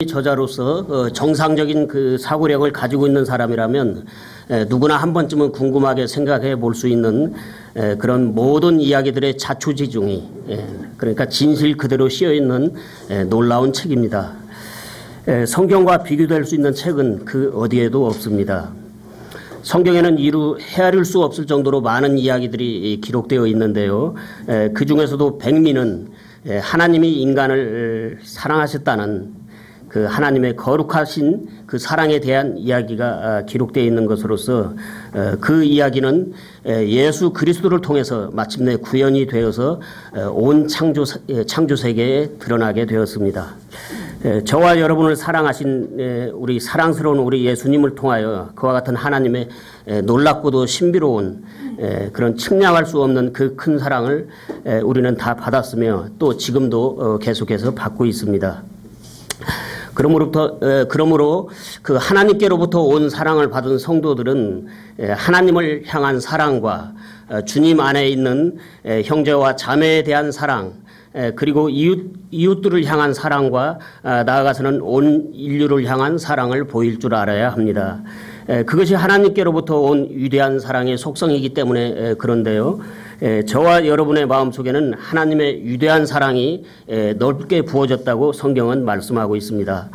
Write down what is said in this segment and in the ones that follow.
저자로서 정상적인 그 사고력을 가지고 있는 사람이라면 누구나 한 번쯤은 궁금하게 생각해 볼 수 있는 그런 모든 이야기들의 자초지종이 그러니까 진실 그대로 씌어 있는 놀라운 책입니다. 성경과 비교될 수 있는 책은 그 어디에도 없습니다. 성경에는 이루 헤아릴 수 없을 정도로 많은 이야기들이 기록되어 있는데요. 그 중에서도 백미는 하나님이 인간을 사랑하셨다는 그 하나님의 거룩하신 그 사랑에 대한 이야기가 기록되어 있는 것으로서 그 이야기는 예수 그리스도를 통해서 마침내 구현이 되어서 온 창조 세계에 드러나게 되었습니다. 저와 여러분을 사랑하신 우리 사랑스러운 우리 예수님을 통하여 그와 같은 하나님의 놀랍고도 신비로운 그런 측량할 수 없는 그 큰 사랑을 우리는 다 받았으며 또 지금도 계속해서 받고 있습니다. 그러므로 그 하나님께로부터 온 사랑을 받은 성도들은 하나님을 향한 사랑과 주님 안에 있는 형제와 자매에 대한 사랑 그리고 이웃들을 향한 사랑과 나아가서는 온 인류를 향한 사랑을 보일 줄 알아야 합니다. 그것이 하나님께로부터 온 위대한 사랑의 속성이기 때문에 그런데요. 저와 여러분의 마음속에는 하나님의 위대한 사랑이 넓게 부어졌다고 성경은 말씀하고 있습니다.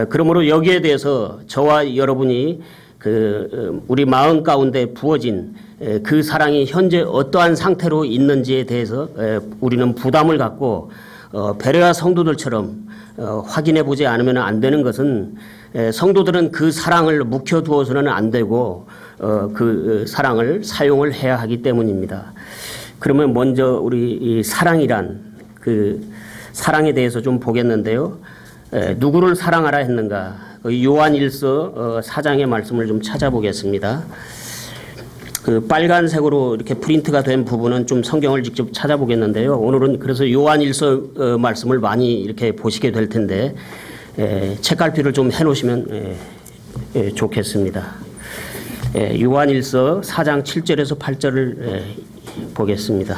그러므로 여기에 대해서 저와 여러분이 우리 마음 가운데 부어진 그 사랑이 현재 어떠한 상태로 있는지에 대해서 우리는 부담을 갖고 베레아 성도들처럼 확인해 보지 않으면 안 되는 것은 성도들은 그 사랑을 묵혀두어서는 안 되고 그 사랑을 사용을 해야 하기 때문입니다. 그러면 먼저 우리 이 사랑이란 그 사랑에 대해서 좀 보겠는데요. 누구를 사랑하라 했는가? 요한일서 4장의 말씀을 좀 찾아보겠습니다. 그 빨간색으로 이렇게 프린트가 된 부분은 좀 성경을 직접 찾아보겠는데요. 오늘은 그래서 요한일서 말씀을 많이 이렇게 보시게 될 텐데 책갈피를 좀 해놓으시면 좋겠습니다. 요한일서 4장 7절에서 8절을 보겠습니다.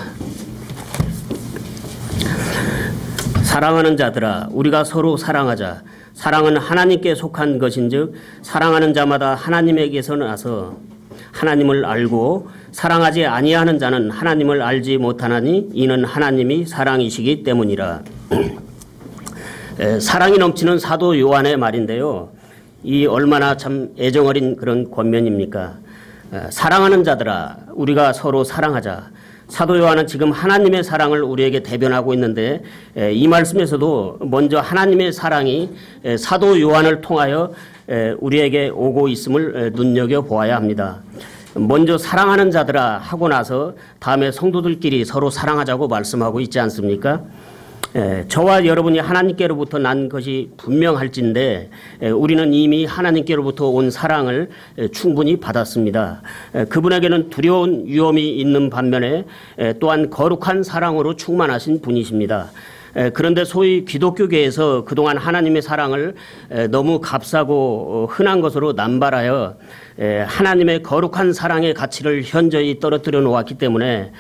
사랑하는 자들아 우리가 서로 사랑하자. 사랑은 하나님께 속한 것인즉 사랑하는 자마다 하나님에게서 나서 하나님을 알고 사랑하지 아니하는 자는 하나님을 알지 못하나니 이는 하나님이 사랑이시기 때문이라. 사랑이 넘치는 사도 요한의 말인데요. 이 얼마나 참 애정어린 그런 권면입니까? 사랑하는 자들아 우리가 서로 사랑하자. 사도 요한은 지금 하나님의 사랑을 우리에게 대변하고 있는데 이 말씀에서도 먼저 하나님의 사랑이 사도 요한을 통하여 우리에게 오고 있음을 눈여겨보아야 합니다. 먼저 사랑하는 자들아 하고 나서 다음에 성도들끼리 서로 사랑하자고 말씀하고 있지 않습니까? 저와 여러분이 하나님께로부터 난 것이 분명할진데 우리는 이미 하나님께로부터 온 사랑을 충분히 받았습니다. 그분에게는 두려운 위험이 있는 반면에 또한 거룩한 사랑으로 충만하신 분이십니다. 그런데 소위 기독교계에서 그동안 하나님의 사랑을 너무 값싸고 흔한 것으로 남발하여 하나님의 거룩한 사랑의 가치를 현저히 떨어뜨려 놓았기 때문에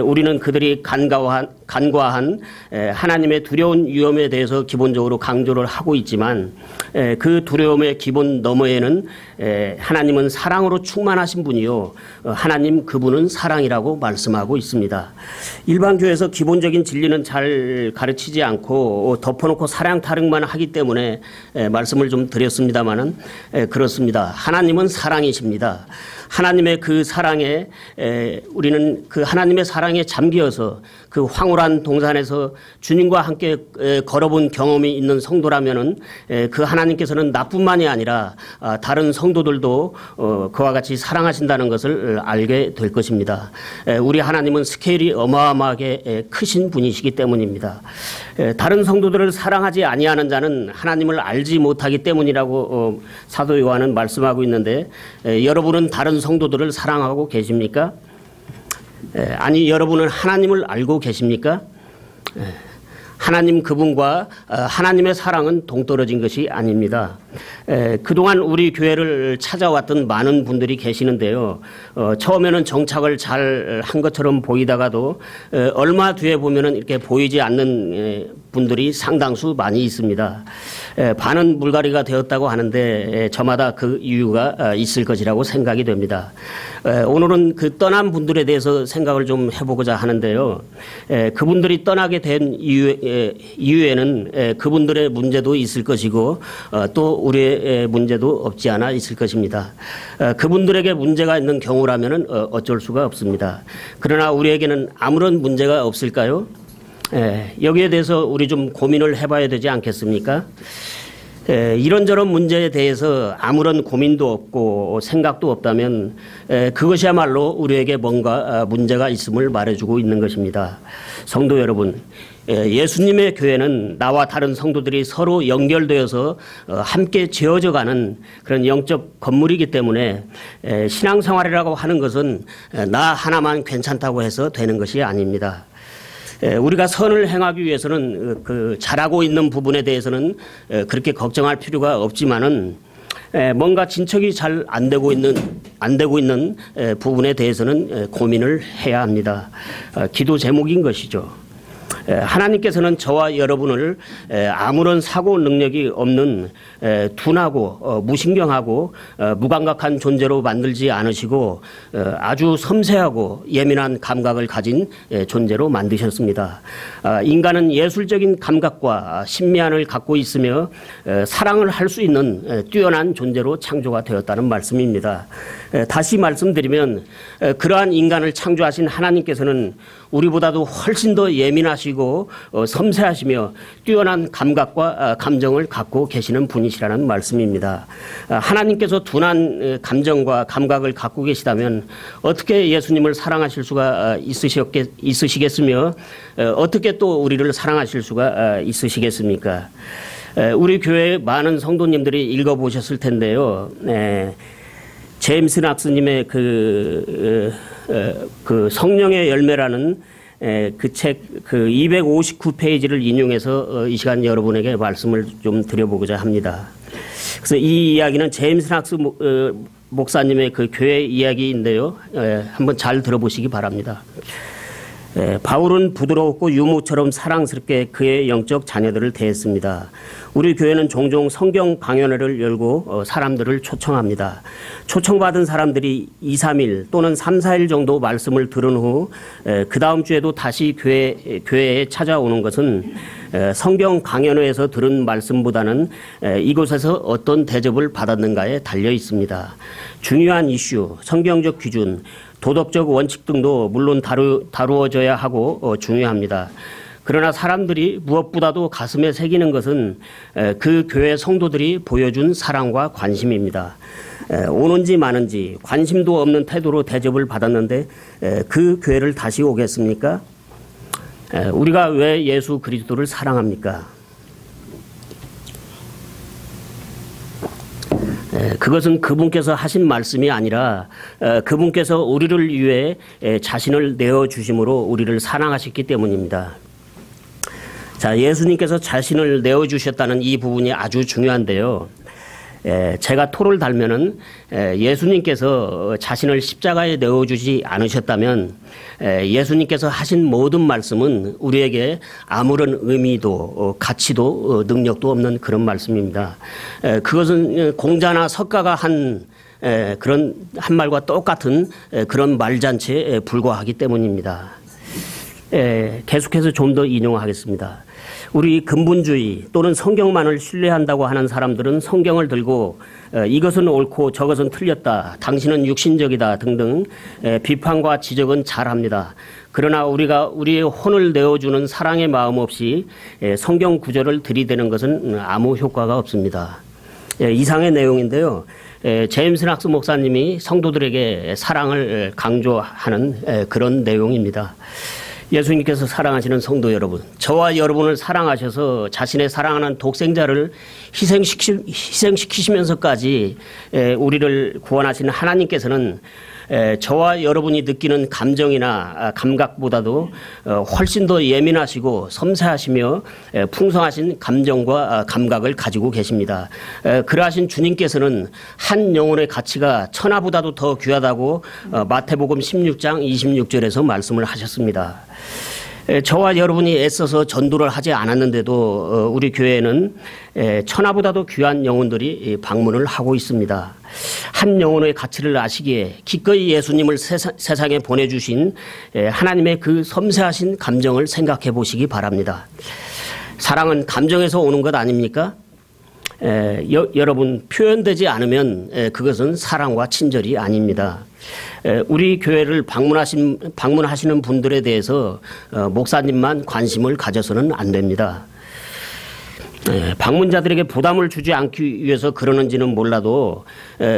우리는 그들이 간과한 하나님의 두려운 위험에 대해서 기본적으로 강조를 하고 있지만 그 두려움의 기본 너머에는 하나님은 사랑으로 충만하신 분이요 하나님 그분은 사랑이라고 말씀하고 있습니다. 일반교회에서 기본적인 진리는 잘 가르치지 않고 덮어놓고 사랑 타령만 하기 때문에 말씀을 좀 드렸습니다마는 그렇습니다. 하나님은 사랑이십니다. 하나님의 그 사랑에 우리는 그 하나님의 사랑에 잠기어서 그 황홀한 동산에서 주님과 함께 걸어본 경험이 있는 성도라면은 그 하나님께서는 나뿐만이 아니라 다른 성도들도 그와 같이 사랑하신다는 것을 알게 될 것입니다. 우리 하나님은 스케일이 어마어마하게 크신 분이시기 때문입니다. 다른 성도들을 사랑하지 아니하는 자는 하나님을 알지 못하기 때문이라고 사도 요한은 말씀하고 있는데 여러분은 다른 성도들을 사랑하고 계십니까? 아니 여러분은 하나님을 알고 계십니까? 하나님 그분과 하나님의 사랑은 동떨어진 것이 아닙니다. 그동안 우리 교회를 찾아왔던 많은 분들이 계시는데요. 처음에는 정착을 잘 한 것처럼 보이다가도 얼마 뒤에 보면은 이렇게 보이지 않는 분들이 상당수 많이 있습니다. 반은 물갈이가 되었다고 하는데 저마다 그 이유가 있을 것이라고 생각이 됩니다. 오늘은 그 떠난 분들에 대해서 생각을 좀 해보고자 하는데요. 그분들이 떠나게 된 이유에는 그분들의 문제도 있을 것이고 또 우리의 문제도 없지 않아 있을 것입니다. 그분들에게 문제가 있는 경우라면 어쩔 수가 없습니다. 그러나 우리에게는 아무런 문제가 없을까요? 여기에 대해서 우리 좀 고민을 해봐야 되지 않겠습니까? 이런저런 문제에 대해서 아무런 고민도 없고 생각도 없다면 그것이야말로 우리에게 뭔가 문제가 있음을 말해주고 있는 것입니다. 성도 여러분, 예수님의 교회는 나와 다른 성도들이 서로 연결되어서 함께 지어져가는 그런 영적 건물이기 때문에 신앙생활이라고 하는 것은 나 하나만 괜찮다고 해서 되는 것이 아닙니다. 우리가 선을 행하기 위해서는 그 잘하고 있는 부분에 대해서는 그렇게 걱정할 필요가 없지만은 뭔가 진척이 잘 안 되고 있는 부분에 대해서는 고민을 해야 합니다. 기도 제목인 것이죠. 하나님께서는 저와 여러분을 아무런 사고 능력이 없는 둔하고 무신경하고 무감각한 존재로 만들지 않으시고 아주 섬세하고 예민한 감각을 가진 존재로 만드셨습니다. 인간은 예술적인 감각과 신미안을 갖고 있으며 사랑을 할 수 있는 뛰어난 존재로 창조가 되었다는 말씀입니다. 다시 말씀드리면 그러한 인간을 창조하신 하나님께서는 우리보다도 훨씬 더 예민하시고 섬세하시며 뛰어난 감각과 감정을 갖고 계시는 분이시라는 말씀입니다. 하나님께서 둔한 감정과 감각을 갖고 계시다면 어떻게 예수님을 사랑하실 수가 있으시겠으며 어떻게 또 우리를 사랑하실 수가 있으시겠습니까? 우리 교회 많은 성도님들이 읽어보셨을 텐데요. 제임스 낙스님의 그 성령의 열매라는 그 책 그 259페이지를 인용해서 이 시간 여러분에게 말씀을 좀 드려보고자 합니다. 그래서 이 이야기는 제임스 낙스 목사님의 그 교회 이야기인데요. 한번 잘 들어보시기 바랍니다. 바울은 부드럽고 유모처럼 사랑스럽게 그의 영적 자녀들을 대했습니다. 우리 교회는 종종 성경 강연회를 열고 사람들을 초청합니다. 초청받은 사람들이 2, 3일 또는 3, 4일 정도 말씀을 들은 후 그 다음 주에도 다시 교회에 찾아오는 것은 성경 강연회에서 들은 말씀보다는 이곳에서 어떤 대접을 받았는가에 달려 있습니다. 중요한 이슈, 성경적 기준, 도덕적 원칙 등도 물론 다루어져야 하고 중요합니다. 그러나 사람들이 무엇보다도 가슴에 새기는 것은 그 교회 성도들이 보여준 사랑과 관심입니다. 오는지 마는지 관심도 없는 태도로 대접을 받았는데 그 교회를 다시 오겠습니까? 우리가 왜 예수 그리스도를 사랑합니까? 그것은 그분께서 하신 말씀이 아니라 그분께서 우리를 위해 자신을 내어주심으로 우리를 사랑하셨기 때문입니다. 자, 예수님께서 자신을 내어주셨다는 이 부분이 아주 중요한데요. 제가 토를 달면은 예수님께서 자신을 십자가에 내어주지 않으셨다면 예수님께서 하신 모든 말씀은 우리에게 아무런 의미도 가치도 능력도 없는 그런 말씀입니다. 그것은 공자나 석가가 한 그런 한 말과 똑같은 그런 말잔치에 불과하기 때문입니다. 계속해서 좀 더 인용하겠습니다. 우리 근본주의 또는 성경만을 신뢰한다고 하는 사람들은 성경을 들고 이것은 옳고 저것은 틀렸다, 당신은 육신적이다 등등 비판과 지적은 잘합니다. 그러나 우리가 우리의 혼을 내어주는 사랑의 마음 없이 성경 구절을 들이대는 것은 아무 효과가 없습니다. 이상의 내용인데요. 제임스 낙스 목사님이 성도들에게 사랑을 강조하는 그런 내용입니다. 예수님께서 사랑하시는 성도 여러분, 저와 여러분을 사랑하셔서 자신의 사랑하는 독생자를 희생시키시면서까지 우리를 구원하시는 하나님께서는 저와 여러분이 느끼는 감정이나 감각보다도 훨씬 더 예민하시고 섬세하시며 풍성하신 감정과 감각을 가지고 계십니다. 그러하신 주님께서는 한 영혼의 가치가 천하보다도 더 귀하다고 마태복음 16장 26절에서 말씀을 하셨습니다. 저와 여러분이 애써서 전도를 하지 않았는데도 우리 교회에는 천하보다도 귀한 영혼들이 방문을 하고 있습니다. 한 영혼의 가치를 아시기에 기꺼이 예수님을 세상에 보내주신 하나님의 그 섬세하신 감정을 생각해 보시기 바랍니다. 사랑은 감정에서 오는 것 아닙니까? 여러분, 표현되지 않으면 그것은 사랑과 친절이 아닙니다. 우리 교회를 방문하시는 분들에 대해서 목사님만 관심을 가져서는 안 됩니다. 방문자들에게 부담을 주지 않기 위해서 그러는지는 몰라도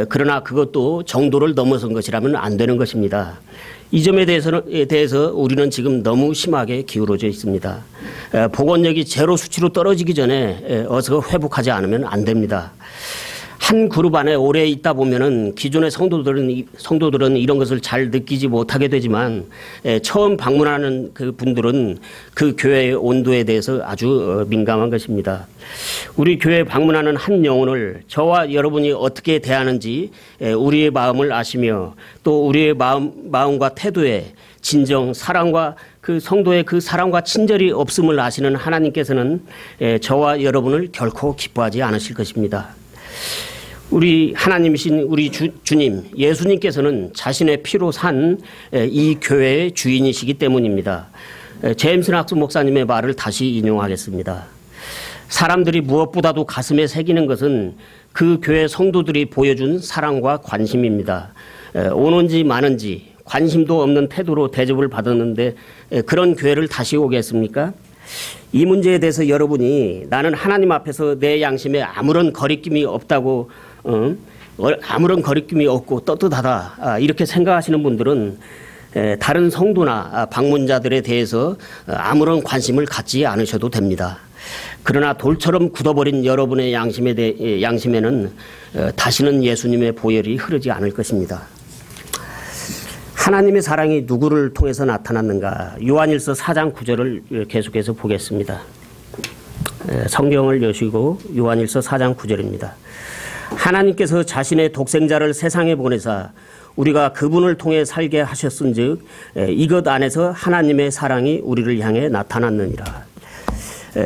그러나 그것도 정도를 넘어선 것이라면 안 되는 것입니다. 이 점에 대해서 우리는 지금 너무 심하게 기울어져 있습니다. 복원력이 제로 수치로 떨어지기 전에 어서 회복하지 않으면 안 됩니다. 한 그룹 안에 오래 있다 보면은 기존의 성도들은 이런 것을 잘 느끼지 못하게 되지만 처음 방문하는 그 분들은 그 교회의 온도에 대해서 아주 민감한 것입니다. 우리 교회에 방문하는 한 영혼을 저와 여러분이 어떻게 대하는지 우리의 마음을 아시며 또 우리의 마음과 태도에 진정 사랑과 그 성도의 그 사랑과 친절이 없음을 아시는 하나님께서는 저와 여러분을 결코 기뻐하지 않으실 것입니다. 우리 하나님이신 우리 주님 예수님께서는 자신의 피로 산 이 교회의 주인이시기 때문입니다. 제임스 낙스 목사님의 말을 다시 인용하겠습니다. 사람들이 무엇보다도 가슴에 새기는 것은 그 교회 성도들이 보여준 사랑과 관심입니다. 오는지 마는지 관심도 없는 태도로 대접을 받았는데 그런 교회를 다시 오겠습니까? 이 문제에 대해서 여러분이 나는 하나님 앞에서 내 양심에 아무런 거리낌이 없다고 아무런 거리낌이 없고 떳떳하다 이렇게 생각하시는 분들은 다른 성도나 방문자들에 대해서 아무런 관심을 갖지 않으셔도 됩니다. 그러나 돌처럼 굳어버린 여러분의 양심에는 다시는 예수님의 보혈이 흐르지 않을 것입니다. 하나님의 사랑이 누구를 통해서 나타났는가? 요한일서 4장 9절을 계속해서 보겠습니다. 성경을 여시고 요한일서 4장 9절입니다. 하나님께서 자신의 독생자를 세상에 보내사 우리가 그분을 통해 살게 하셨은즉 이것 안에서 하나님의 사랑이 우리를 향해 나타났느니라.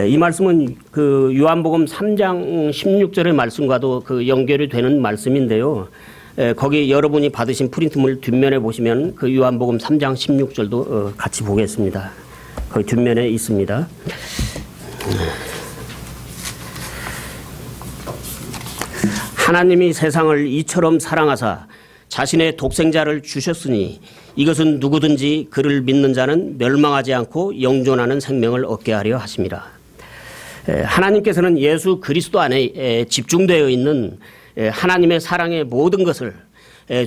이 말씀은 그 요한복음 3장 16절의 말씀과도 그 연결이 되는 말씀인데요. 거기 여러분이 받으신 프린트물 뒷면에 보시면 그 요한복음 3장 16절도 같이 보겠습니다. 거기 뒷면에 있습니다. 하나님이 세상을 이처럼 사랑하사 자신의 독생자를 주셨으니 이것은 누구든지 그를 믿는 자는 멸망하지 않고 영존하는 생명을 얻게 하려 하심이라. 하나님께서는 예수 그리스도 안에 집중되어 있는 하나님의 사랑의 모든 것을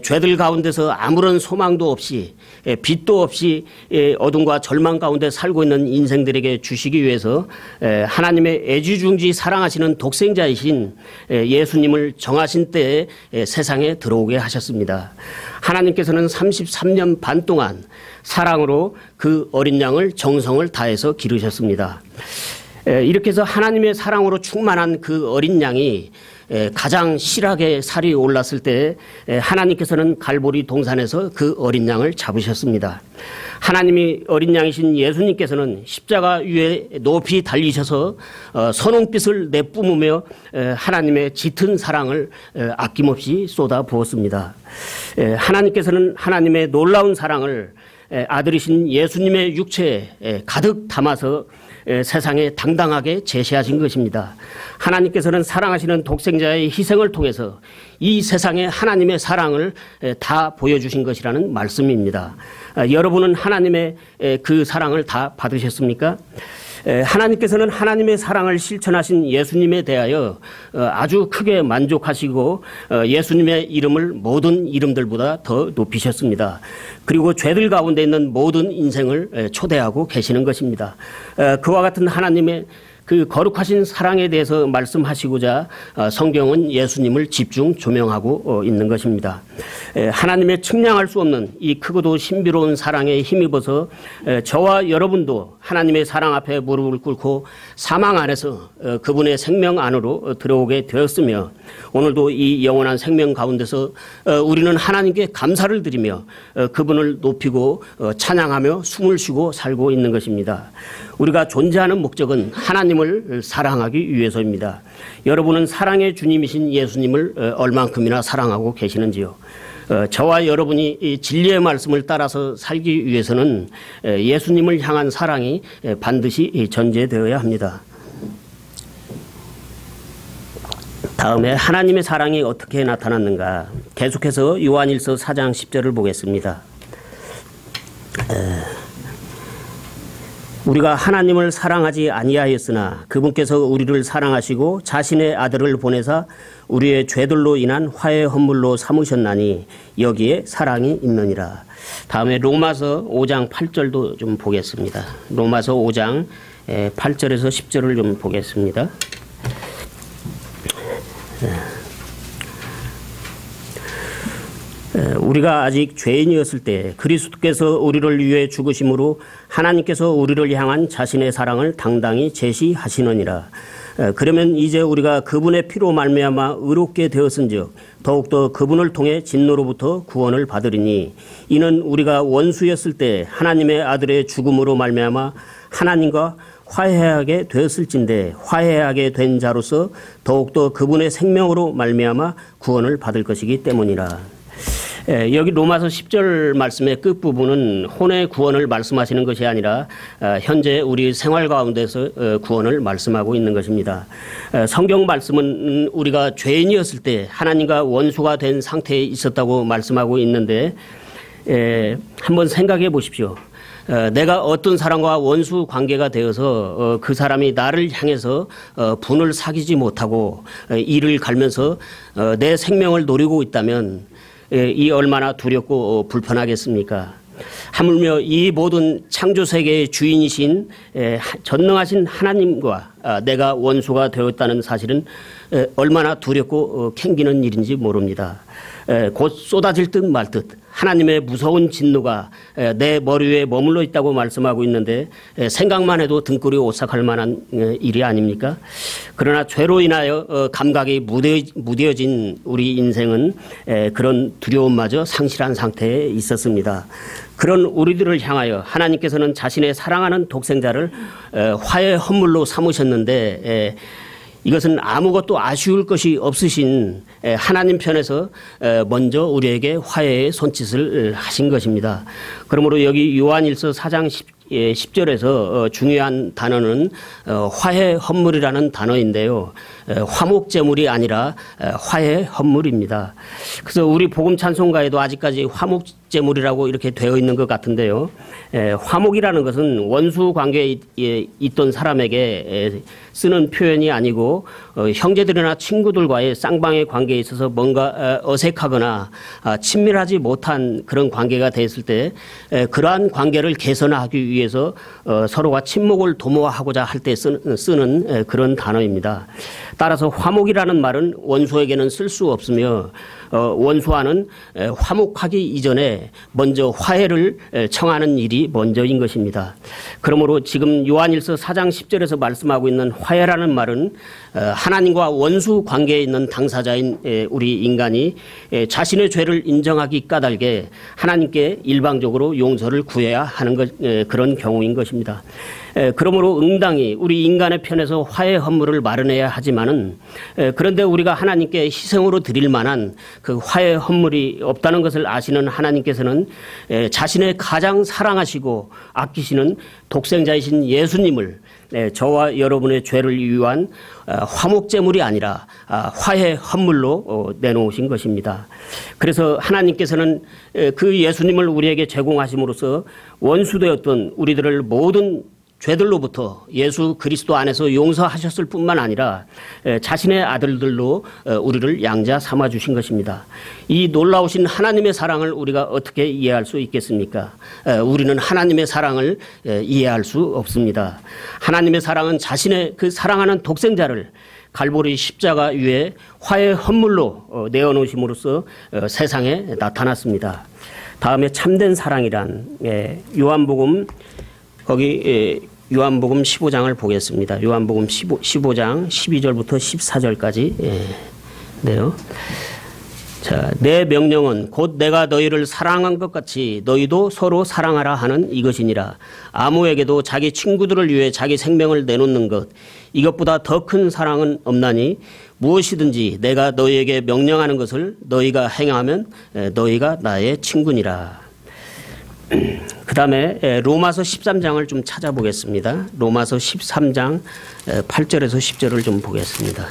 죄들 가운데서 아무런 소망도 없이 빛도 없이 어둠과 절망 가운데 살고 있는 인생들에게 주시기 위해서 하나님의 애지중지 사랑하시는 독생자이신 예수님을 정하신 때에 세상에 들어오게 하셨습니다. 하나님께서는 33년 반 동안 사랑으로 그 어린 양을 정성을 다해서 기르셨습니다. 이렇게 해서 하나님의 사랑으로 충만한 그 어린 양이 가장 실하게 살이 올랐을 때 하나님께서는 갈보리 동산에서 그 어린 양을 잡으셨습니다. 하나님이 어린 양이신 예수님께서는 십자가 위에 높이 달리셔서 선홍빛을 내뿜으며 하나님의 짙은 사랑을 아낌없이 쏟아 부었습니다. 하나님께서는 하나님의 놀라운 사랑을 아들이신 예수님의 육체에 가득 담아서 세상에 당당하게 제시하신 것입니다. 하나님께서는 사랑하시는 독생자의 희생을 통해서 이 세상에 하나님의 사랑을 다 보여주신 것이라는 말씀입니다. 여러분은 하나님의 그 사랑을 다 받으셨습니까? 하나님께서는 하나님의 사랑을 실천하신 예수님에 대하여 아주 크게 만족하시고 예수님의 이름을 모든 이름들보다 더 높이셨습니다. 그리고 죄들 가운데 있는 모든 인생을 초대하고 계시는 것입니다. 그와 같은 하나님의 그 거룩하신 사랑에 대해서 말씀하시고자 성경은 예수님을 집중 조명하고 있는 것입니다. 하나님의 측량할 수 없는 이 크고도 신비로운 사랑에 힘입어서 저와 여러분도 하나님의 사랑 앞에 무릎을 꿇고 사망 안에서 그분의 생명 안으로 들어오게 되었으며 오늘도 이 영원한 생명 가운데서 우리는 하나님께 감사를 드리며 그분을 높이고 찬양하며 숨을 쉬고 살고 있는 것입니다. 우리가 존재하는 목적은 하나님을 사랑하기 위해서입니다. 여러분은 사랑의 주님이신 예수님을 얼만큼이나 사랑하고 계시는지요? 저와 여러분이 이 진리의 말씀을 따라서 살기 위해서는 예수님을 향한 사랑이 반드시 전제되어야 합니다. 다음에 하나님의 사랑이 어떻게 나타났는가? 계속해서 요한일서 4장 10절을 보겠습니다. 우리가 하나님을 사랑하지 아니하였으나 그분께서 우리를 사랑하시고 자신의 아들을 보내사 우리의 죄들로 인한 화해 헌물로 삼으셨나니 여기에 사랑이 있느니라. 다음에 로마서 5장 8절도 좀 보겠습니다. 로마서 5장 8절에서 10절을 좀 보겠습니다. 우리가 아직 죄인이었을 때 그리스도께서 우리를 위해 죽으심으로 하나님께서 우리를 향한 자신의 사랑을 당당히 제시하시느니라. 그러면 이제 우리가 그분의 피로 말미암아 의롭게 되었은즉 더욱더 그분을 통해 진노로부터 구원을 받으리니 이는 우리가 원수였을 때 하나님의 아들의 죽음으로 말미암아 하나님과 화해하게 되었을진데 화해하게 된 자로서 더욱더 그분의 생명으로 말미암아 구원을 받을 것이기 때문이라. 여기 로마서 10절 말씀의 끝부분은 혼의 구원을 말씀하시는 것이 아니라 현재 우리 생활 가운데서 구원을 말씀하고 있는 것입니다. 성경 말씀은 우리가 죄인이었을 때 하나님과 원수가 된 상태에 있었다고 말씀하고 있는데 한번 생각해 보십시오. 내가 어떤 사람과 원수 관계가 되어서 그 사람이 나를 향해서 분을 사귀지 못하고 이를 갈면서 내 생명을 노리고 있다면 이 얼마나 두렵고 불편하겠습니까? 하물며 이 모든 창조세계의 주인이신 전능하신 하나님과 내가 원수가 되었다는 사실은 얼마나 두렵고 캥기는 일인지 모릅니다. 곧 쏟아질 듯 말 듯 하나님의 무서운 진노가 내 머리 위에 머물러 있다고 말씀하고 있는데 생각만 해도 등골이 오싹할 만한 일이 아닙니까? 그러나 죄로 인하여 감각이 무뎌진 우리 인생은 그런 두려움마저 상실한 상태에 있었습니다. 그런 우리들을 향하여 하나님께서는 자신의 사랑하는 독생자를 화해 헌물로 삼으셨는데 이것은 아무것도 아쉬울 것이 없으신 하나님 편에서 먼저 우리에게 화해의 손짓을 하신 것입니다. 그러므로 여기 요한일서 4장 10절에서 중요한 단어는 화해 헌물이라는 단어인데요. 화목제물이 아니라 화해 헌물입니다. 그래서 우리 복음 찬송가에도 아직까지 화목제물이라고 이렇게 되어 있는 것 같은데요. 화목이라는 것은 원수 관계에 있던 사람에게 쓰는 표현이 아니고 형제들이나 친구들과의 쌍방의 관계에 있어서 뭔가 어색하거나 친밀하지 못한 그런 관계가 됐을 때 그러한 관계를 개선하기 위해서 서로가 친목을 도모하고자 할 때 쓰는 그런 단어입니다. 따라서 화목이라는 말은 원수에게는 쓸 수 없으며 원수와는 화목하기 이전에 먼저 화해를 청하는 일이 먼저인 것입니다. 그러므로 지금 요한일서 4장 10절에서 말씀하고 있는 화해라는 말은 하나님과 원수 관계에 있는 당사자인 우리 인간이 자신의 죄를 인정하기 까닭에 하나님께 일방적으로 용서를 구해야 하는 그런 경우인 것입니다. 그러므로 응당히 우리 인간의 편에서 화해 헌물을 마련해야 하지만은 그런데 우리가 하나님께 희생으로 드릴 만한 그 화해 헌물이 없다는 것을 아시는 하나님께서는 자신의 가장 사랑하시고 아끼시는 독생자이신 예수님을 저와 여러분의 죄를 위한 화목제물이 아니라 화해 헌물로 내놓으신 것입니다. 그래서 하나님께서는 그 예수님을 우리에게 제공하심으로써 원수되었던 우리들을 모든 죄들로부터 예수 그리스도 안에서 용서하셨을 뿐만 아니라 자신의 아들들로 우리를 양자 삼아 주신 것입니다. 이 놀라우신 하나님의 사랑을 우리가 어떻게 이해할 수 있겠습니까? 우리는 하나님의 사랑을 이해할 수 없습니다. 하나님의 사랑은 자신의 그 사랑하는 독생자를 갈보리 십자가 위에 화해 헌물로 내어놓으심으로써 세상에 나타났습니다. 다음에 참된 사랑이란 요한복음 거기 요한복음 15장을 보겠습니다. 요한복음 15장 12절부터 14절까지 네요. 자, 내 명령은 곧 내가 너희를 사랑한 것 같이 너희도 서로 사랑하라 하는 이것이니라. 아무에게도 자기 친구들을 위해 자기 생명을 내놓는 것, 이것보다 더 큰 사랑은 없나니 무엇이든지 내가 너희에게 명령하는 것을 너희가 행하면 너희가 나의 친구니라. 그 다음에 로마서 13장을 좀 찾아보겠습니다. 로마서 13장 8절에서 10절을 좀 보겠습니다.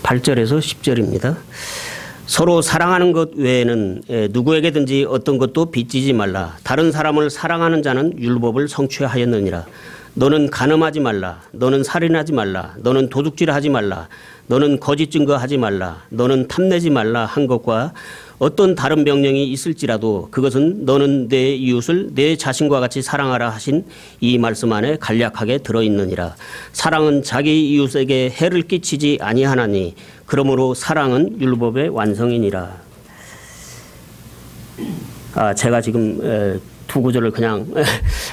8절에서 10절입니다. 서로 사랑하는 것 외에는 누구에게든지 어떤 것도 빚지지 말라. 다른 사람을 사랑하는 자는 율법을 성취하였느니라. 너는 간음하지 말라. 너는 살인하지 말라. 너는 도둑질하지 말라. 너는 거짓 증거하지 말라. 너는 탐내지 말라 한 것과 어떤 다른 명령이 있을지라도 그것은 너는 내 이웃을 내 자신과 같이 사랑하라 하신 이 말씀 안에 간략하게 들어있느니라. 사랑은 자기 이웃에게 해를 끼치지 아니하나니 그러므로 사랑은 율법의 완성이니라. 제가 지금 두 구절을 그냥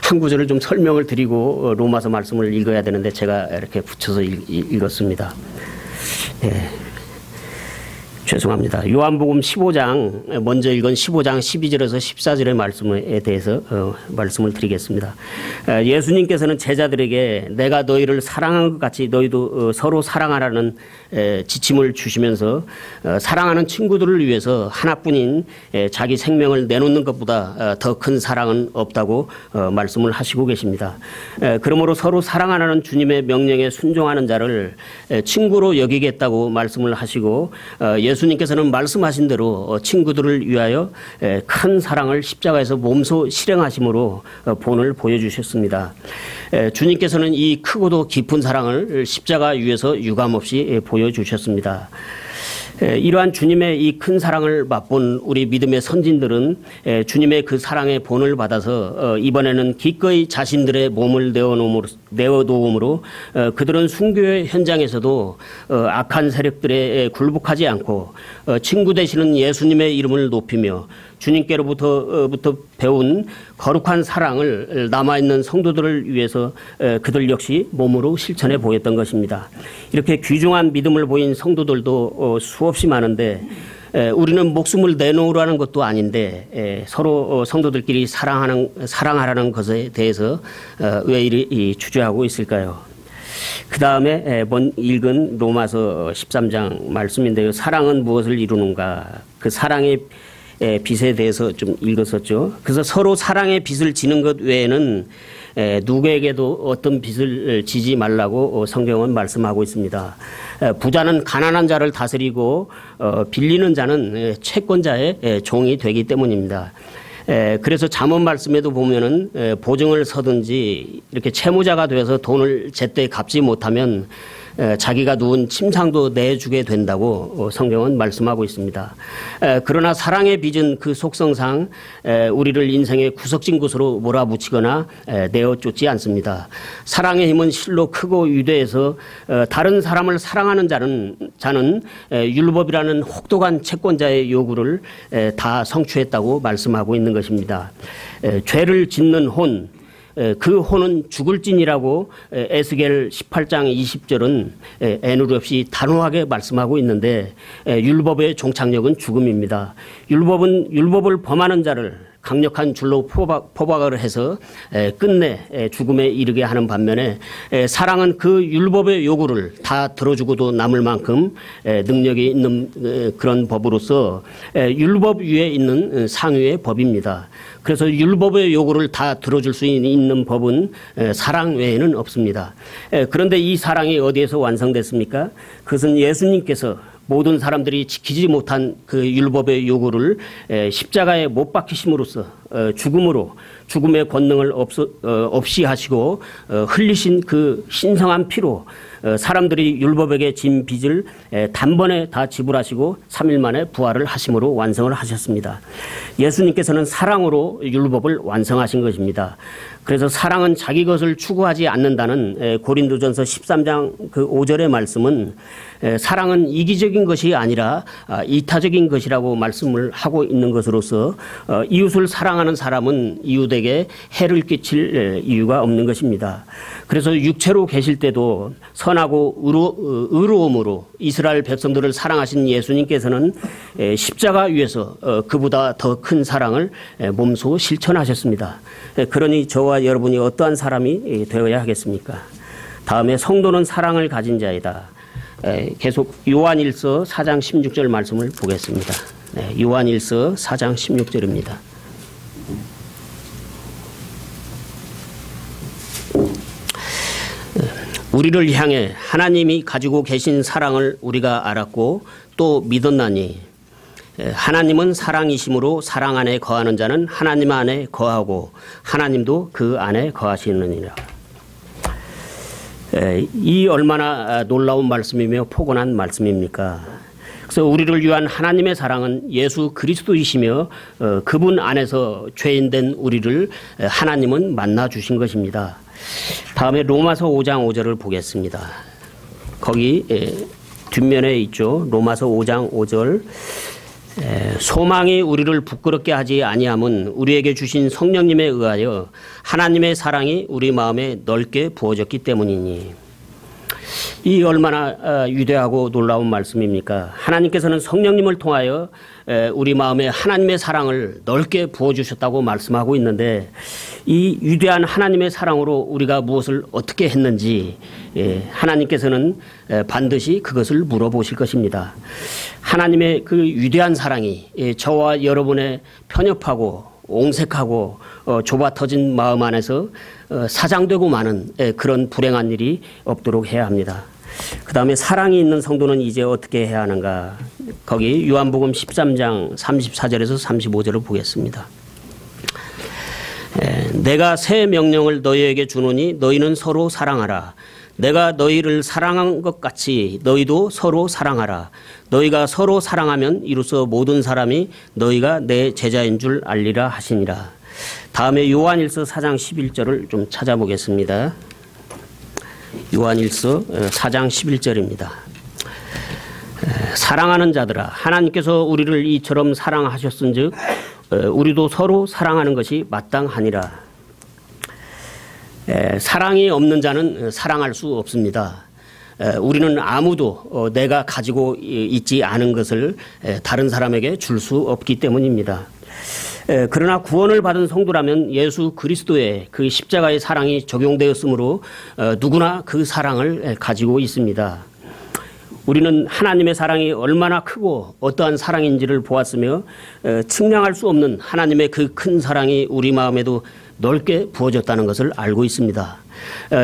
한 구절을 좀 설명을 드리고 로마서 말씀을 읽어야 되는데 제가 이렇게 붙여서 읽었습니다. 죄송합니다. 요한복음 15장 먼저 읽은 15장 12절에서 14절의 말씀에 대해서 말씀을 드리겠습니다. 예수님께서는 제자들에게 내가 너희를 사랑한 것 같이 너희도 서로 사랑하라는 지침을 주시면서 사랑하는 친구들을 위해서 하나뿐인 자기 생명을 내놓는 것보다 더 큰 사랑은 없다고 말씀을 하시고 계십니다. 그러므로 서로 사랑하라는 주님의 명령에 순종하는 자를 친구로 여기겠다고 말씀을 하시고 예수님께서는 말씀하신 대로 친구들을 위하여 큰 사랑을 십자가에서 몸소 실행하심으로 본을 보여주셨습니다. 주님께서는 이 크고도 깊은 사랑을 십자가 위에서 유감없이 보여주셨습니다. 이러한 주님의 이 큰 사랑을 맛본 우리 믿음의 선진들은 주님의 그 사랑의 본을 받아서 이번에는 기꺼이 자신들의 몸을 내어놓음으로 그들은 순교의 현장에서도 악한 세력들에 굴복하지 않고 친구 되시는 예수님의 이름을 높이며 주님께로부터 배운 거룩한 사랑을 남아있는 성도들을 위해서 그들 역시 몸으로 실천해 보였던 것입니다. 이렇게 귀중한 믿음을 보인 성도들도 수없이 많은데 우리는 목숨을 내놓으라는 것도 아닌데 서로 성도들끼리 사랑하라는 것에 대해서 왜 이리 주저하고 있을까요? 그 다음에 읽은 로마서 13장 말씀인데요. 사랑은 무엇을 이루는가? 그 사랑의 빚에 대해서 좀 읽었었죠. 그래서 서로 사랑의 빚을 지는 것 외에는 누구에게도 어떤 빚을 지지 말라고 성경은 말씀하고 있습니다. 부자는 가난한 자를 다스리고 빌리는 자는 채권자의 종이 되기 때문입니다. 그래서 잠언 말씀에도 보면은 보증을 서든지 이렇게 채무자가 되어서 돈을 제때 갚지 못하면 자기가 누운 침상도 내주게 된다고 성경은 말씀하고 있습니다. 그러나 사랑의 빚은 그 속성상 우리를 인생의 구석진 곳으로 몰아붙이거나 내어쫓지 않습니다. 사랑의 힘은 실로 크고 위대해서 다른 사람을 사랑하는 자는 율법이라는 혹독한 채권자의 요구를 다 성취했다고 말씀하고 있는 것입니다. 죄를 짓는 혼, 그 혼은 죽을진이라고 에스겔 18장 20절은 애누리 없이 단호하게 말씀하고 있는데 율법의 종착역은 죽음입니다. 율법을 범하는 자를 강력한 줄로 포박을 해서 끝내 죽음에 이르게 하는 반면에 사랑은 그 율법의 요구를 다 들어주고도 남을 만큼 능력이 있는 그런 법으로서 율법 위에 있는 상위의 법입니다. 그래서 율법의 요구를 다 들어줄 수 있는 법은 사랑 외에는 없습니다. 그런데 이 사랑이 어디에서 완성됐습니까? 그것은 예수님께서 모든 사람들이 지키지 못한 그 율법의 요구를 십자가에 못 박히심으로써 죽음으로 죽음의 권능을 없이 하시고 흘리신 그 신성한 피로 사람들이 율법에게 진 빚을 단번에 다 지불하시고 3일 만에 부활을 하심으로 완성을 하셨습니다. 예수님께서는 사랑으로 율법을 완성하신 것입니다. 그래서 사랑은 자기 것을 추구하지 않는다는 고린도전서 13장 그 5절의 말씀은 사랑은 이기적인 것이 아니라 이타적인 것이라고 말씀을 하고 있는 것으로서 이웃을 사랑하는 사람은 이웃에게 해를 끼칠 이유가 없는 것입니다. 그래서 육체로 계실 때도 선하고 의로움으로 이스라엘 백성들을 사랑하신 예수님께서는 십자가 위에서 그보다 더 큰 사랑을 몸소 실천하셨습니다. 그러니 저와 여러분이 어떠한 사람이 되어야 하겠습니까? 다음에 성도는 사랑을 가진 자이다. 계속 요한일서 4장 16절 말씀을 보겠습니다. 요한일서 4장 16절입니다. 우리를 향해 하나님이 가지고 계신 사랑을 우리가 알았고 또 믿었나니 하나님은 사랑이심으로 사랑 안에 거하는 자는 하나님 안에 거하고 하나님도 그 안에 거하시느니라. 이 얼마나 놀라운 말씀이며 포근한 말씀입니까? 그래서 우리를 위한 하나님의 사랑은 예수 그리스도이시며 그분 안에서 죄인된 우리를 하나님은 만나 주신 것입니다. 다음에 로마서 5장 5절을 보겠습니다. 거기 뒷면에 있죠. 로마서 5장 5절. 소망이 우리를 부끄럽게 하지 아니함은 우리에게 주신 성령님에 의하여 하나님의 사랑이 우리 마음에 넓게 부어졌기 때문이니. 이 얼마나 위대하고 놀라운 말씀입니까? 하나님께서는 성령님을 통하여 우리 마음에 하나님의 사랑을 넓게 부어주셨다고 말씀하고 있는데 이 위대한 하나님의 사랑으로 우리가 무엇을 어떻게 했는지 하나님께서는 반드시 그것을 물어보실 것입니다. 하나님의 그 위대한 사랑이 저와 여러분의 편협하고 옹색하고 좁아 터진 마음 안에서 사장되고 마는 그런 불행한 일이 없도록 해야 합니다. 그 다음에 사랑이 있는 성도는 이제 어떻게 해야 하는가? 거기 요한복음 13장 34절에서 35절을 보겠습니다. 내가 새 명령을 너희에게 주노니 너희는 서로 사랑하라. 내가 너희를 사랑한 것 같이 너희도 서로 사랑하라. 너희가 서로 사랑하면 이로써 모든 사람이 너희가 내 제자인 줄 알리라 하시니라. 다음에 요한일서 4장 11절을 좀 찾아보겠습니다. 요한일서 4장 11절입니다. 사랑하는 자들아 하나님께서 우리를 이처럼 사랑하셨은즉 우리도 서로 사랑하는 것이 마땅하니라. 사랑이 없는 자는 사랑할 수 없습니다. 우리는 아무도 내가 가지고 있지 않은 것을 다른 사람에게 줄 수 없기 때문입니다. 그러나 구원을 받은 성도라면 예수 그리스도의 그 십자가의 사랑이 적용되었으므로 누구나 그 사랑을 가지고 있습니다. 우리는 하나님의 사랑이 얼마나 크고 어떠한 사랑인지를 보았으며 측량할 수 없는 하나님의 그 큰 사랑이 우리 마음에도 넓게 부어졌다는 것을 알고 있습니다.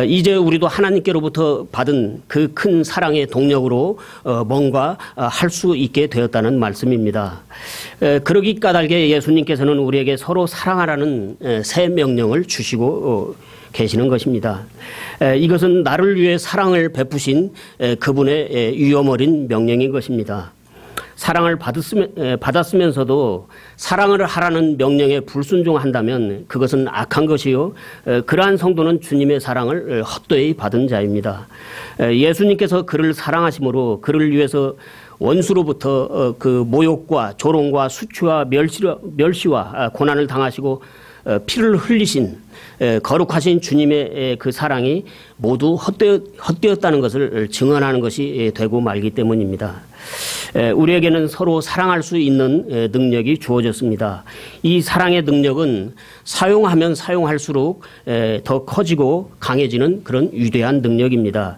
이제 우리도 하나님께로부터 받은 그 큰 사랑의 동력으로 뭔가 할 수 있게 되었다는 말씀입니다. 그러기 까닭에 예수님께서는 우리에게 서로 사랑하라는 새 명령을 주시고 계시는 것입니다. 이것은 나를 위해 사랑을 베푸신 그분의 위엄어린 명령인 것입니다. 사랑을 받았으면서도 사랑을 하라는 명령에 불순종한다면 그것은 악한 것이요 그러한 성도는 주님의 사랑을 헛되이 받은 자입니다. 예수님께서 그를 사랑하심으로 그를 위해서 원수로부터 그 모욕과 조롱과 수치와 멸시와 고난을 당하시고 피를 흘리신 거룩하신 주님의 그 사랑이 모두 헛되었다는 것을 증언하는 것이 되고 말기 때문입니다. 우리에게는 서로 사랑할 수 있는 능력이 주어졌습니다. 이 사랑의 능력은 사용하면 사용할수록 더 커지고 강해지는 그런 위대한 능력입니다.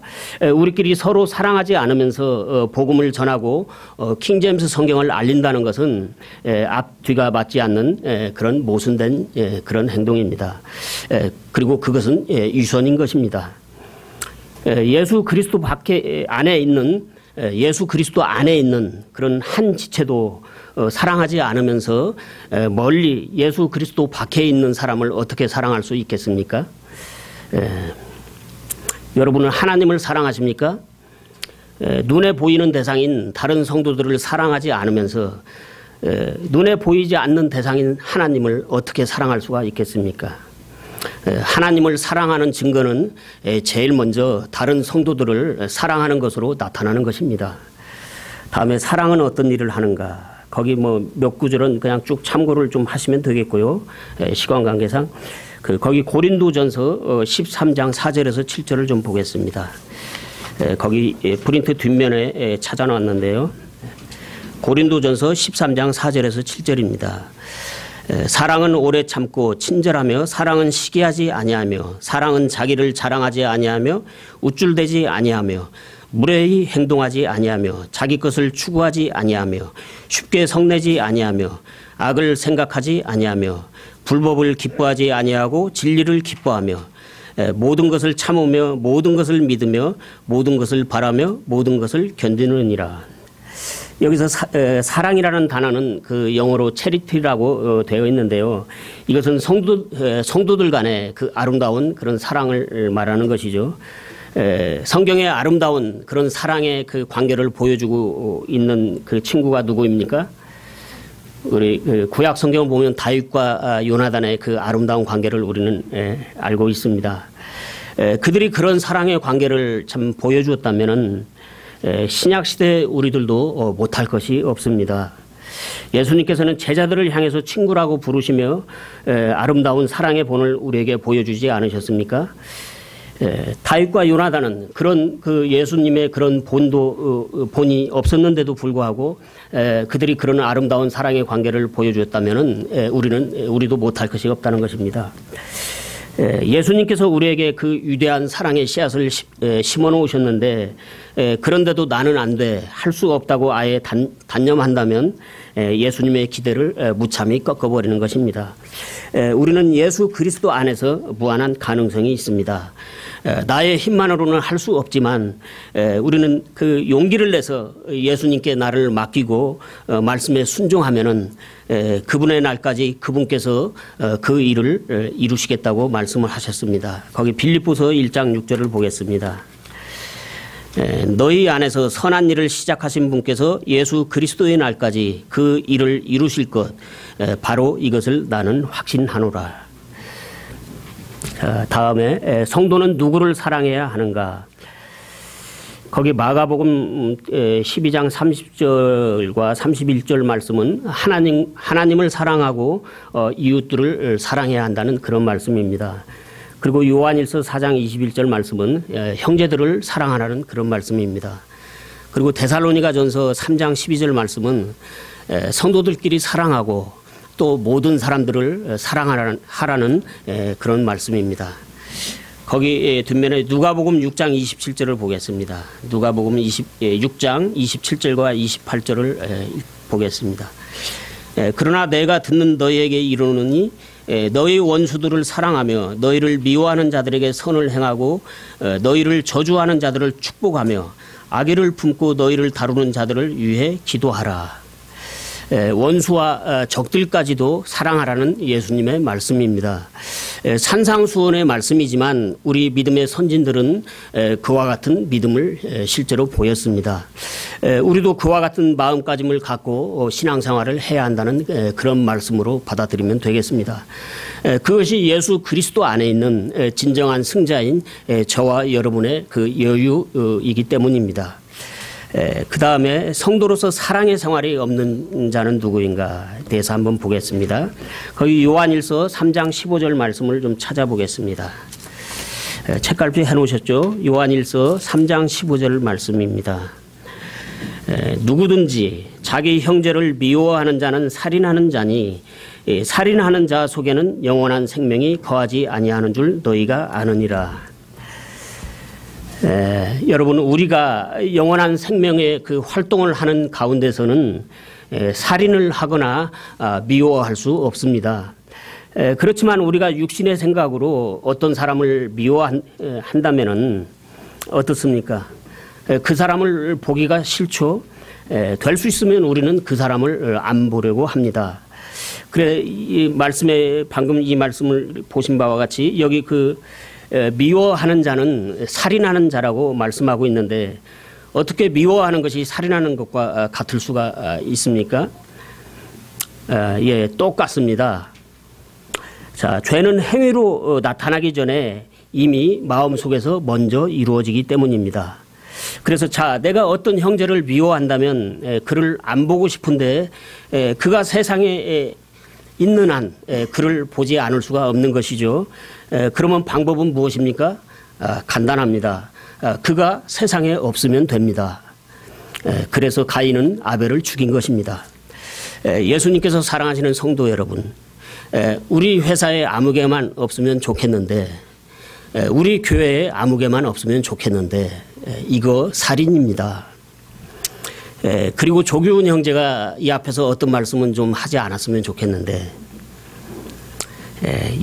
우리끼리 서로 사랑하지 않으면서 복음을 전하고 킹제임스 성경을 알린다는 것은 앞뒤가 맞지 않는 그런 모순된 그런 행동입니다. 그리고 그것은 유선인 것입니다. 예수 그리스도 밖에 안에 있는 예수 그리스도 안에 있는 그런 한 지체도 사랑하지 않으면서 멀리 예수 그리스도 밖에 있는 사람을 어떻게 사랑할 수 있겠습니까? 여러분은 하나님을 사랑하십니까? 눈에 보이는 대상인 다른 성도들을 사랑하지 않으면서 눈에 보이지 않는 대상인 하나님을 어떻게 사랑할 수가 있겠습니까? 하나님을 사랑하는 증거는 제일 먼저 다른 성도들을 사랑하는 것으로 나타나는 것입니다. 다음에 사랑은 어떤 일을 하는가? 거기 몇 구절은 그냥 쭉 참고를 좀 하시면 되겠고요. 시간 관계상 거기 고린도전서 13장 4절에서 7절을 좀 보겠습니다. 거기 프린트 뒷면에 찾아놨는데요. 고린도전서 13장 4절에서 7절입니다. 사랑은 오래 참고 친절하며 사랑은 시기하지 아니하며 사랑은 자기를 자랑하지 아니하며 우쭐대지 아니하며 무례히 행동하지 아니하며 자기 것을 추구하지 아니하며 쉽게 성내지 아니하며 악을 생각하지 아니하며 불법을 기뻐하지 아니하고 진리를 기뻐하며 모든 것을 참으며 모든 것을 믿으며 모든 것을 바라며 모든 것을 견디느니라. 여기서 사랑이라는 단어는 그 영어로 charity라고 되어 있는데요. 이것은 성도들 간의 그 아름다운 그런 사랑을 말하는 것이죠. 성경의 아름다운 그런 사랑의 그 관계를 보여주고 있는 그 친구가 누구입니까? 우리 구약 성경을 보면 다윗과 요나단의 그 아름다운 관계를 우리는 알고 있습니다. 그들이 그런 사랑의 관계를 참 보여주었다면은 신약 시대 우리들도 못할 것이 없습니다. 예수님께서는 제자들을 향해서 친구라고 부르시며 아름다운 사랑의 본을 우리에게 보여주지 않으셨습니까? 다윗과 요나단은 그런 그 예수님의 그런 본이 없었는데도 불구하고 그들이 그런 아름다운 사랑의 관계를 보여주었다면은 우리도 못할 것이 없다는 것입니다. 예수님께서 우리에게 그 위대한 사랑의 씨앗을 심어 놓으셨는데 그런데도 나는 안 돼, 할 수 없다고 아예 단념한다면 예수님의 기대를 무참히 꺾어버리는 것입니다. 우리는 예수 그리스도 안에서 무한한 가능성이 있습니다. 나의 힘만으로는 할 수 없지만 우리는 그 용기를 내서 예수님께 나를 맡기고 말씀에 순종하면은 그분의 날까지 그분께서 그 일을 이루시겠다고 말씀을 하셨습니다. 거기 빌립보서 1장 6절을 보겠습니다. 너희 안에서 선한 일을 시작하신 분께서 예수 그리스도의 날까지 그 일을 이루실 것 바로 이것을 나는 확신하노라. 다음에 성도는 누구를 사랑해야 하는가? 거기 마가복음 12장 30절과 31절 말씀은 하나님을 사랑하고 이웃들을 사랑해야 한다는 그런 말씀입니다. 그리고 요한일서 4장 21절 말씀은 형제들을 사랑하라는 그런 말씀입니다. 그리고 데살로니가전서 3장 12절 말씀은 성도들끼리 사랑하고 또 모든 사람들을 사랑하라는 그런 말씀입니다. 거기 뒷면에 누가복음 6장 27절을 보겠습니다. 누가복음 6장 27절과 28절을 보겠습니다. 그러나 내가 듣는 너희에게 이르노니 너희 원수들을 사랑하며 너희를 미워하는 자들에게 선을 행하고 너희를 저주하는 자들을 축복하며 악의를 품고 너희를 다루는 자들을 위해 기도하라. 원수와 적들까지도 사랑하라는 예수님의 말씀입니다. 산상수훈의 말씀이지만 우리 믿음의 선진들은 그와 같은 믿음을 실제로 보였습니다. 우리도 그와 같은 마음가짐을 갖고 신앙생활을 해야 한다는 그런 말씀으로 받아들이면 되겠습니다. 그것이 예수 그리스도 안에 있는 진정한 승자인 저와 여러분의 그 여유이기 때문입니다. 그 다음에 성도로서 사랑의 생활이 없는 자는 누구인가 대해서 한번 보겠습니다. 거기 요한일서 3장 15절 말씀을 좀 찾아보겠습니다. 책갈피 해놓으셨죠? 요한일서 3장 15절 말씀입니다. 누구든지 자기 형제를 미워하는 자는 살인하는 자니 살인하는 자 속에는 영원한 생명이 거하지 아니하는 줄 너희가 아느니라. 여러분, 우리가 영원한 생명의 그 활동을 하는 가운데서는 살인을 하거나 미워할 수 없습니다. 그렇지만 우리가 육신의 생각으로 어떤 사람을 미워한다면은 어떻습니까? 그 사람을 보기가 싫죠. 될 수 있으면 우리는 그 사람을 안 보려고 합니다. 그래, 이 말씀에 방금 이 말씀을 보신 바와 같이 여기 미워하는 자는 살인하는 자라고 말씀하고 있는데 어떻게 미워하는 것이 살인하는 것과 같을 수가 있습니까? 예, 똑같습니다. 자, 죄는 행위로 나타나기 전에 이미 마음속에서 먼저 이루어지기 때문입니다. 그래서 자, 내가 어떤 형제를 미워한다면 그를 안 보고 싶은데 그가 세상에 있는 한 그를 보지 않을 수가 없는 것이죠. 그러면 방법은 무엇입니까? 간단합니다. 그가 세상에 없으면 됩니다. 그래서 가인은 아벨을 죽인 것입니다. 예수님께서 사랑하시는 성도 여러분, 우리 회사에 아무 개만 없으면 좋겠는데 우리 교회에 아무 개만 없으면 좋겠는데 이거 살인입니다. 그리고 조규훈 형제가 이 앞에서 어떤 말씀은 좀 하지 않았으면 좋겠는데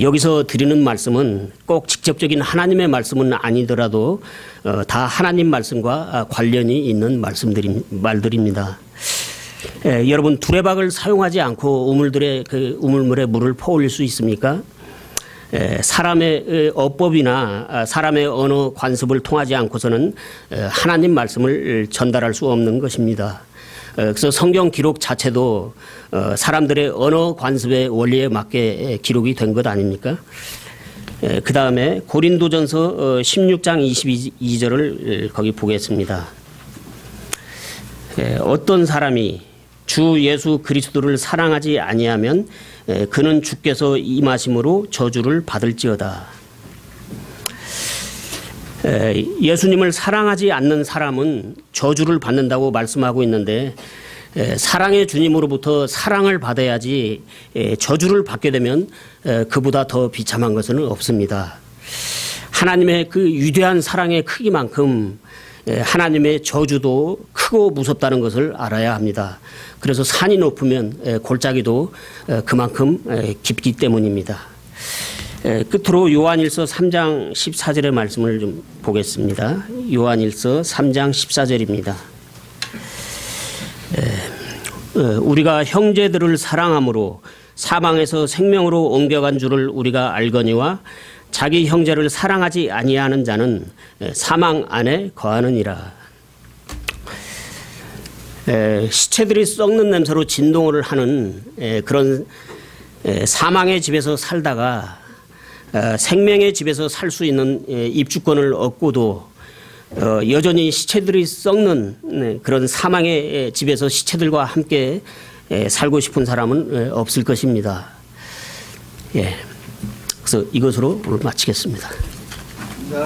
여기서 드리는 말씀은 꼭 직접적인 하나님의 말씀은 아니더라도 다 하나님 말씀과 관련이 있는 말들입니다. 여러분, 두레박을 사용하지 않고 우물물에 물을 퍼올릴 수 있습니까? 사람의 어법이나 사람의 언어 관습을 통하지 않고서는 하나님 말씀을 전달할 수 없는 것입니다. 그래서 성경 기록 자체도 사람들의 언어 관습의 원리에 맞게 기록이 된 것 아닙니까? 그 다음에 고린도전서 16장 22절을 거기 보겠습니다. 어떤 사람이 주 예수 그리스도를 사랑하지 아니하면 그는 주께서 임하심으로 저주를 받을지어다. 예수님을 사랑하지 않는 사람은 저주를 받는다고 말씀하고 있는데 사랑의 주님으로부터 사랑을 받아야지 저주를 받게 되면 그보다 더 비참한 것은 없습니다. 하나님의 그 위대한 사랑의 크기만큼 하나님의 저주도 크고 무섭다는 것을 알아야 합니다. 그래서 산이 높으면 골짜기도 그만큼 깊기 때문입니다. 끝으로 요한일서 3장 14절의 말씀을 좀 보겠습니다. 요한일서 3장 14절입니다. 우리가 형제들을 사랑함으로 사망에서 생명으로 옮겨간 줄을 우리가 알거니와 자기 형제를 사랑하지 아니하는 자는 사망 안에 거하느니라. 시체들이 썩는 냄새로 진동을 하는 그런 사망의 집에서 살다가 생명의 집에서 살 수 있는 입주권을 얻고도 여전히 시체들이 썩는 그런 사망의 집에서 시체들과 함께 살고 싶은 사람은 없을 것입니다. 예. 그래서 이것으로 오늘 마치겠습니다. 네.